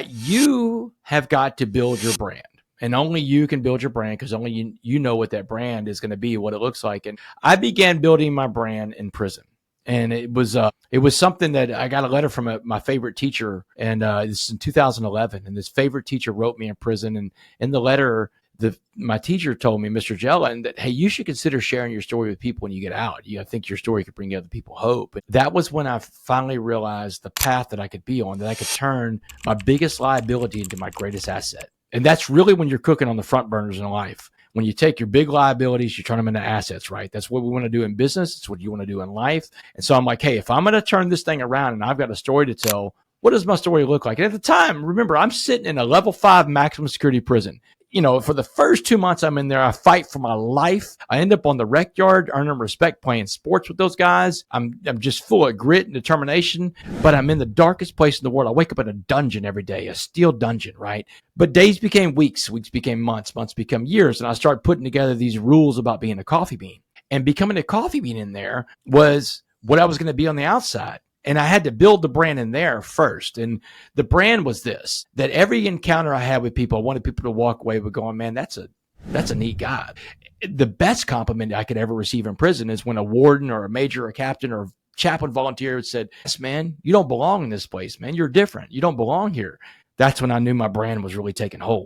You have got to build your brand. And only you can build your brand because only you know what that brand is going to be, what it looks like. And I began building my brand in prison. And it was something that I got a letter from my favorite teacher, and this is in 2011. And this favorite teacher wrote me in prison, and in the letter, my teacher told me, Mr. Jellin, that hey, you should consider sharing your story with people when you get out. I think your story could bring other people hope. And that was when I finally realized the path that I could be on, that I could turn my biggest liability into my greatest asset. And that's really when you're cooking on the front burners in life. When you take your big liabilities, you turn them into assets, right? That's what we want to do in business. It's what you want to do in life. And so I'm like, hey, if I'm going to turn this thing around and I've got a story to tell, what does my story look like? And at the time, remember, I'm sitting in a level 5 maximum security prison. For the first 2 months I'm in there, I fight for my life. I end up on the rec yard, earning respect, playing sports with those guys. I'm just full of grit and determination, but I'm in the darkest place in the world. I wake up in a dungeon every day, a steel dungeon, right? But days became weeks, weeks became months, months become years, and I started putting together these rules about being a coffee bean. And becoming a coffee bean in there was what I was going to be on the outside. And I had to build the brand in there first. And the brand was this, that every encounter I had with people, I wanted people to walk away with going, man, that's a neat guy. The best compliment I could ever receive in prison is when a warden or a major or a captain or a chaplain volunteer said, yes, man, you don't belong in this place, man. You're different. You don't belong here. That's when I knew my brand was really taking hold.